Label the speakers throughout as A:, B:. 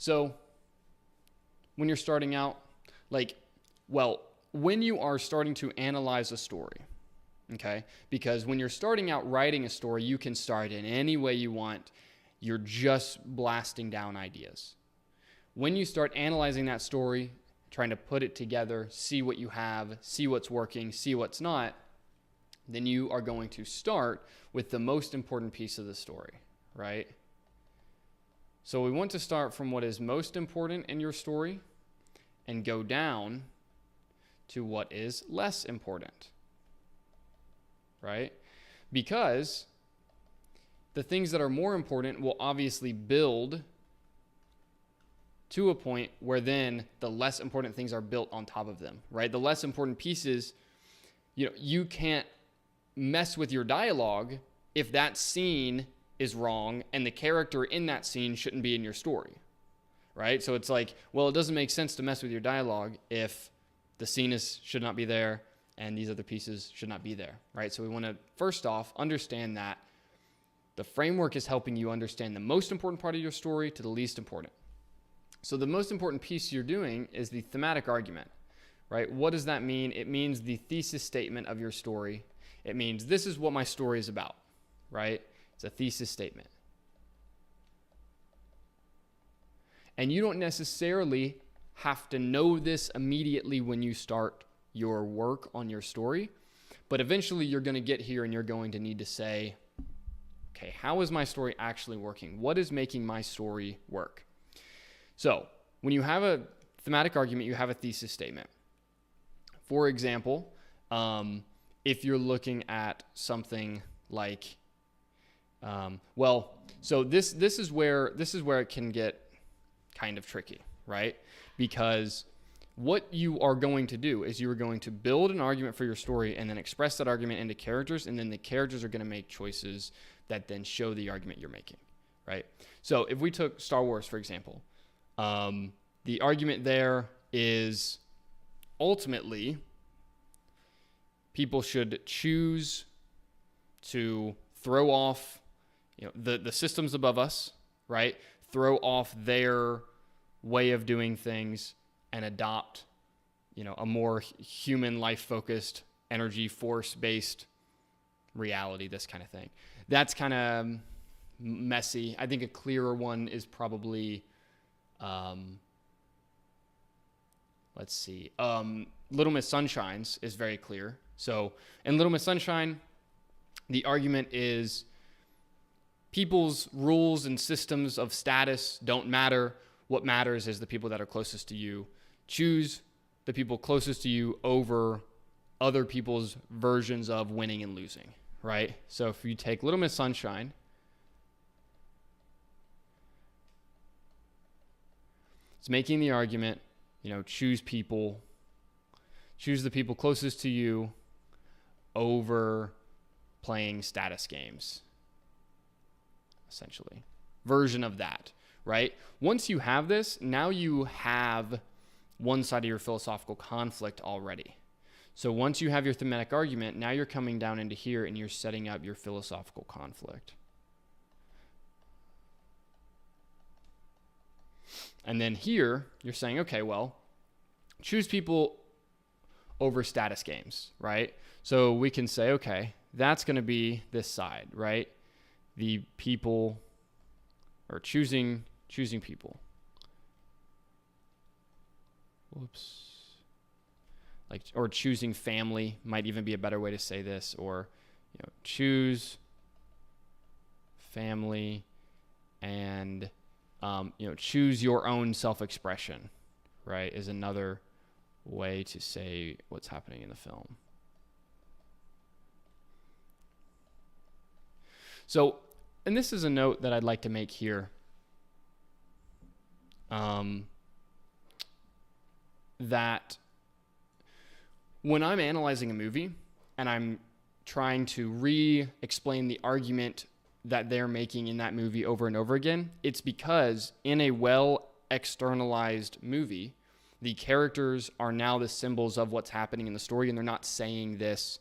A: So when you're starting out, when you are starting to analyze a story, okay? Because when you're starting out writing a story, you can start in any way you want. You're just blasting down ideas. When you start analyzing that story, trying to put it together, see what you have, see what's working, see what's not, then you are going to start with the most important piece of the story, right? So we want to start from what is most important in your story and go down to what is less important, right? Because the things that are more important will obviously build to a point where then the less important things are built on top of them, right? The less important pieces, you can't mess with your dialogue if that scene is wrong and the character in that scene shouldn't be in your story, right? So it's like, well, it doesn't make sense to mess with your dialogue if the scene should not be there and these other pieces should not be there, right? So we want to, first off, understand that the framework is helping you understand the most important part of your story to the least important. So the most important piece you're doing is the thematic argument, right? What does that mean? It means the thesis statement of your story. It means this is what my story is about, right? It's a thesis statement. And you don't necessarily have to know this immediately when you start your work on your story, but eventually you're going to get here and you're going to need to say, okay, how is my story actually working? What is making my story work? So when you have a thematic argument, you have a thesis statement. For example, if you're looking at something like, so this is where it can get kind of tricky, right? Because what you are going to do is you are going to build an argument for your story and then express that argument into characters, and then the characters are going to make choices that then show the argument you're making, right? So if we took Star Wars, for example, the argument there is ultimately people should choose to throw off, the systems above us, right? Throw off their way of doing things and adopt, a more human life-focused, energy force-based reality, this kind of thing. That's kind of messy. I think a clearer one is probably, Little Miss Sunshine's is very clear. So in Little Miss Sunshine, the argument is people's rules and systems of status don't matter. What matters is the people that are closest to you. Choose the people closest to you over other people's versions of winning and losing, right? So if you take Little Miss Sunshine, it's making the argument, choose the people closest to you over playing status games, essentially. Version of that, right? Once you have this, now you have one side of your philosophical conflict already. So once you have your thematic argument, now you're coming down into here and you're setting up your philosophical conflict. And then here, you're saying, okay, well, choose people over status games, right? So we can say, okay, that's going to be this side, right? The people, or choosing people. Whoops. Or choosing family might even be a better way to say this, or, choose family and, choose your own self-expression, right, is another way to say what's happening in the film. So, and this is a note that I'd like to make here. That when I'm analyzing a movie and I'm trying to re-explain the argument that they're making in that movie over and over again, it's because in a well-externalized movie, the characters are now the symbols of what's happening in the story, and they're not saying this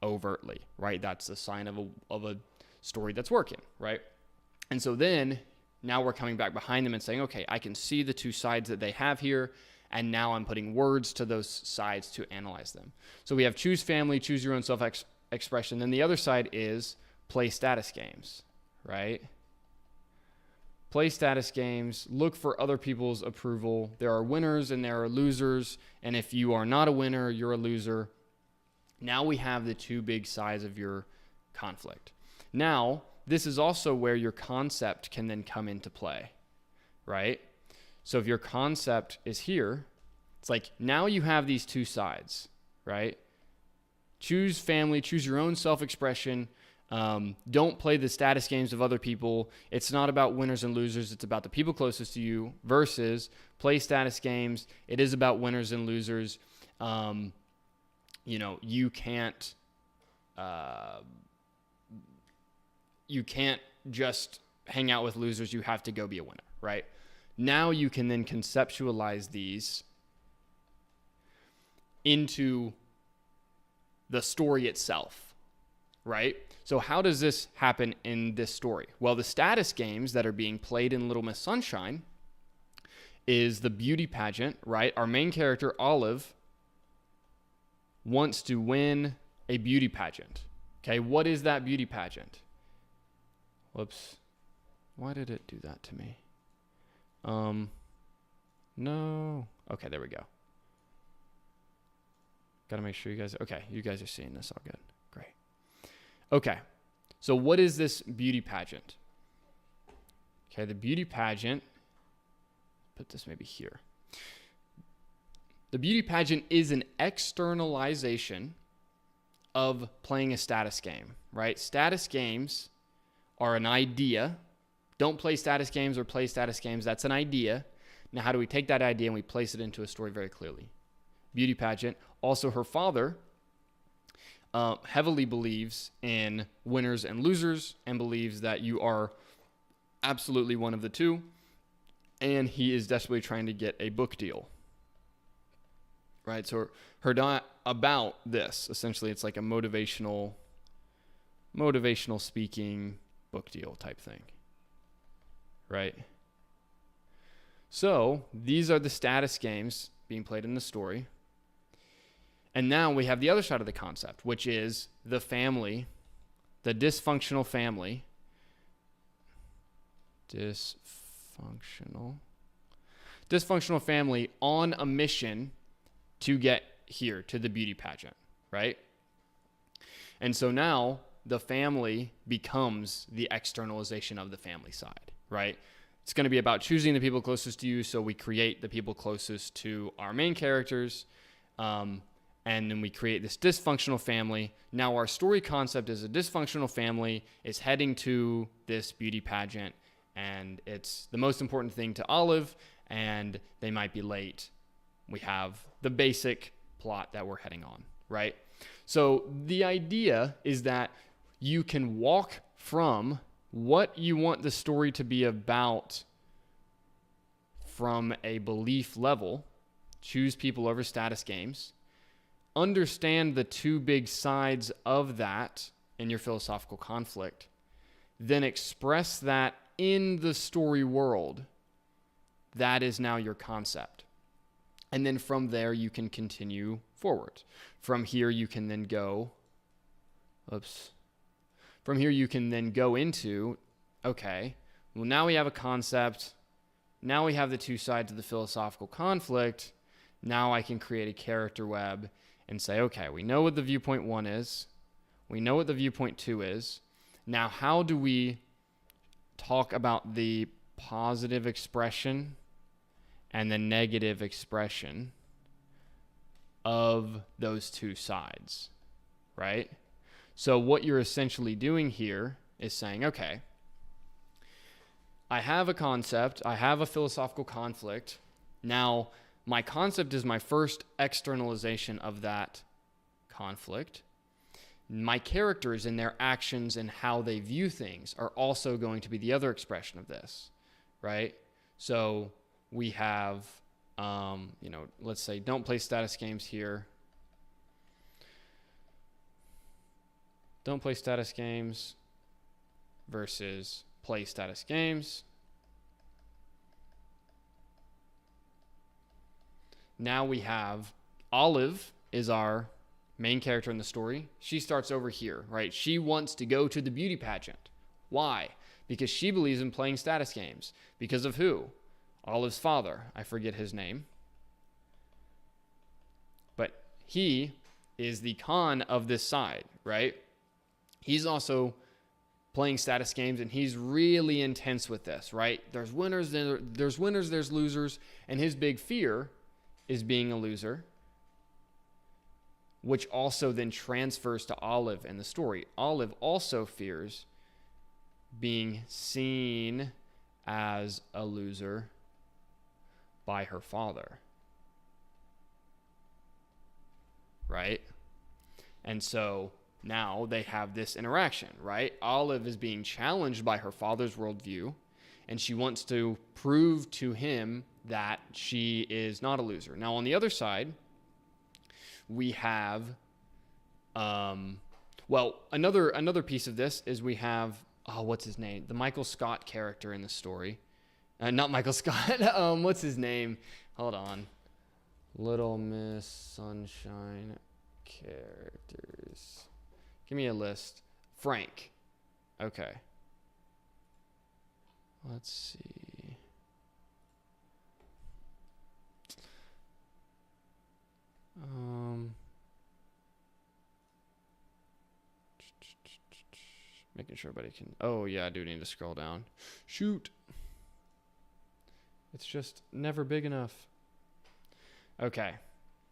A: overtly, right? That's the sign of a story that's working, right? And so then Now we're coming back behind them and saying, okay, I can see the two sides that they have here, and now I'm putting words to those sides to analyze them. So we have choose family, choose your own self-expression. Then the other side is play status games, right? Play status games, look for other people's approval. There are winners and there are losers, and if you are not a winner, you're a loser. Now we have the two big sides of your conflict. Now, this is also where your concept can then come into play, right? So if your concept is here, it's like now you have these two sides, right? Choose family, choose your own self-expression. Don't play the status games of other people. It's not about winners and losers. It's about the people closest to you versus play status games. It is about winners and losers. You can't just hang out with losers. You have to go be a winner, right? Now you can then conceptualize these into the story itself, right? So how does this happen in this story? Well, the status games that are being played in Little Miss Sunshine is the beauty pageant, right? Our main character, Olive, wants to win a beauty pageant. Okay, what is that beauty pageant? Whoops. Why did it do that to me? No. Okay, there we go. Got to make sure you guys are seeing this all good. Great. Okay, so what is this beauty pageant? Okay, the beauty pageant, put this maybe here. The beauty pageant is an externalization of playing a status game, right? Status games are an idea. Don't play status games or play status games. That's an idea. Now, how do we take that idea and we place it into a story very clearly? Beauty pageant. Also, her father heavily believes in winners and losers and believes that you are absolutely one of the two. And he is desperately trying to get a book deal. Right? So her about this, essentially, it's like a motivational speaking book deal type thing. Right? So these are the status games being played in the story. And now we have the other side of the concept, which is the family, the dysfunctional family. Dysfunctional family on a mission to get here to the beauty pageant, right? And so now the family becomes the externalization of the family side, right? It's going to be about choosing the people closest to you, so we create the people closest to our main characters, and then we create this dysfunctional family. Now our story concept is a dysfunctional family is heading to this beauty pageant, and it's the most important thing to Olive, and they might be late. We have the basic plot that we're heading on, right? So the idea is that you can walk from what you want the story to be about from a belief level, choose people over status games, understand the two big sides of that in your philosophical conflict, then express that in the story world. That is now your concept. And then from there, you can continue forward. From here, you can then go, From here, you can then go into, okay, well, now we have a concept. Now we have the two sides of the philosophical conflict. Now I can create a character web and say, okay, we know what the viewpoint 1 is. We know what the viewpoint 2 is. Now, how do we talk about the positive expression and the negative expression of those two sides, right? So what you're essentially doing here is saying, okay, I have a concept, I have a philosophical conflict. Now, my concept is my first externalization of that conflict. My characters and their actions and how they view things are also going to be the other expression of this, right? So we have, let's say, don't play status games here. Don't play status games versus play status games. now we have Olive is our main character in the story. She starts over here, right? She wants to go to the beauty pageant. Why? Because she believes in playing status games. Because of who? Olive's father. I forget his name. But he is the con of this side, right? He's also playing status games, and he's really intense with this, right? There's winners, there's losers, and his big fear is being a loser, which also then transfers to Olive in the story. Olive also fears being seen as a loser by her father, right? And so now they have this interaction, right? Olive is being challenged by her father's worldview, and she wants to prove to him that she is not a loser. Now, on the other side, we have, another piece of this is we have, what's his name? The Michael Scott character in the story. Not Michael Scott. What's his name? Hold on. Little Miss Sunshine characters. Give me a list. Frank. Okay. Let's see. Making sure everybody can. Oh yeah, I do need to scroll down. Shoot. It's just never big enough. Okay.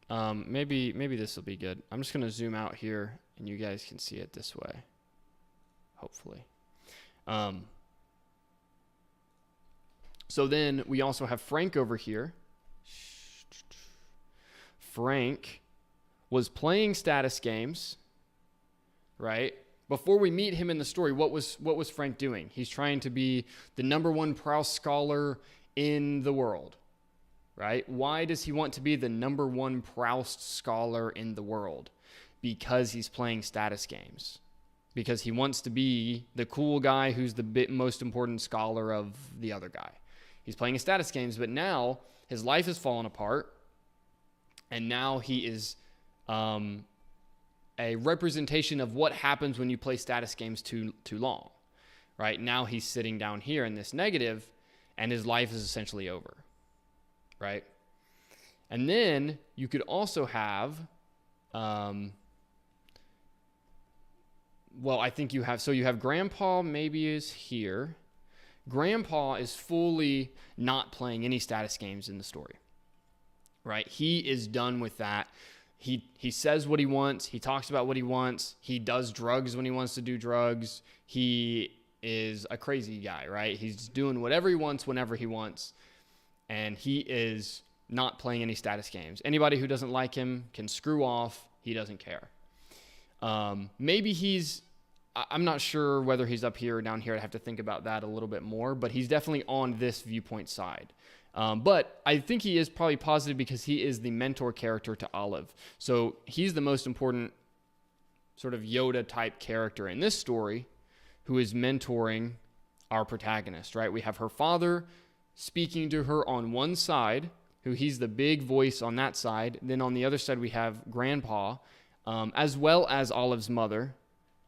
A: Maybe this will be good. I'm just gonna zoom out here, and you guys can see it this way. Hopefully. So then we also have Frank over here. Frank was playing status games, right? Before we meet him in the story, what was Frank doing? He's trying to be the number one Proust scholar in the world, right? Why does he want to be the number one Proust scholar in the world? Because he's playing status games. Because he wants to be the cool guy who's the most important scholar of the other guy. He's playing status games, but now his life has fallen apart, and now he is a representation of what happens when you play status games too long, right? Now he's sitting down here in this negative, and his life is essentially over, right? And then you could also have, I think you have Grandpa maybe is here. Grandpa is fully not playing any status games in the story, right? He is done with that. He says what he wants. He talks about what he wants. He does drugs when he wants to do drugs. He is a crazy guy, right? He's doing whatever he wants whenever he wants. And he is not playing any status games. Anybody who doesn't like him can screw off. He doesn't care. Maybe I'm not sure whether he's up here or down here. I have to think about that a little bit more, but he's definitely on this viewpoint side. But I think he is probably positive because he is the mentor character to Olive. So he's the most important sort of Yoda type character in this story who is mentoring our protagonist, right? We have her father speaking to her on one side, who he's the big voice on that side. Then on the other side, we have Grandpa, as well as Olive's mother,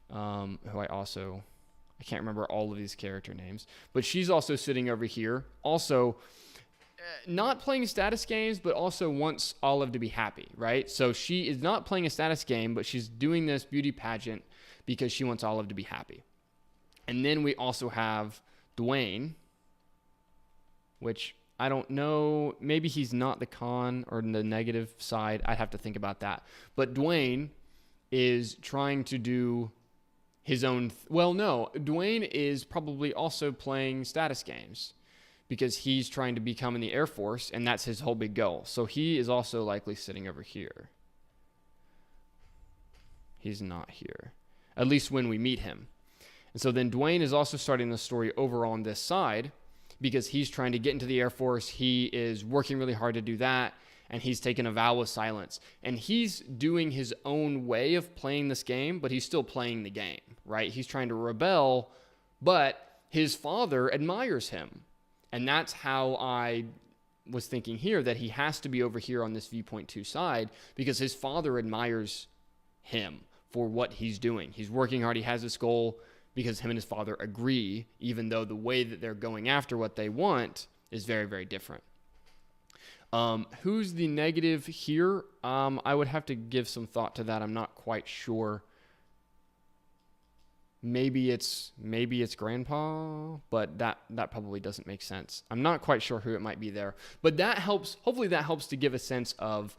A: who I can't remember all of these character names, but she's also sitting over here, also not playing status games, but also wants Olive to be happy, right? So she is not playing a status game, but she's doing this beauty pageant because she wants Olive to be happy. And then we also have Dwayne, which I don't know, maybe he's not the con or the negative side. I'd have to think about that. But Dwayne is trying to do his own, Dwayne is probably also playing status games because he's trying to become in the Air Force, and that's his whole big goal. So he is also likely sitting over here. He's not here, at least when we meet him. And so then Dwayne is also starting the story over on this side because he's trying to get into the Air Force. He is working really hard to do that, and he's taken a vow of silence. And he's doing his own way of playing this game, but he's still playing the game, right? He's trying to rebel, but his father admires him. And that's how I was thinking here that he has to be over here on this viewpoint 2 side because his father admires him for what he's doing. He's working hard. He has this goal because him and his father agree, even though the way that they're going after what they want is very, very different. Who's the negative here? I would have to give some thought to that. I'm not quite sure. Maybe it's grandpa, but that probably doesn't make sense. I'm not quite sure who it might be there, but that helps. Hopefully that helps to give a sense of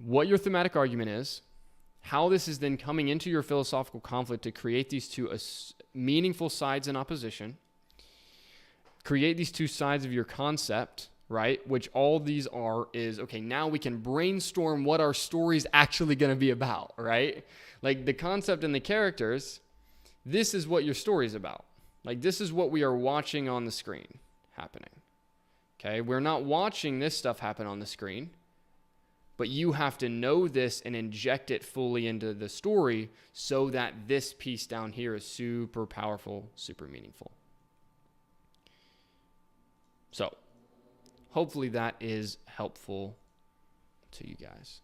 A: what your thematic argument is, how this is then coming into your philosophical conflict to create these two meaningful sides in opposition, create these two sides of your concept, right? Which all these are is, okay, now we can brainstorm what our story's actually going to be about, right? Like the concept and the characters, this is what your story's about. Like this is what we are watching on the screen happening. Okay, we're not watching this stuff happen on the screen, but you have to know this and inject it fully into the story so that this piece down here is super powerful, super meaningful. So hopefully that is helpful to you guys.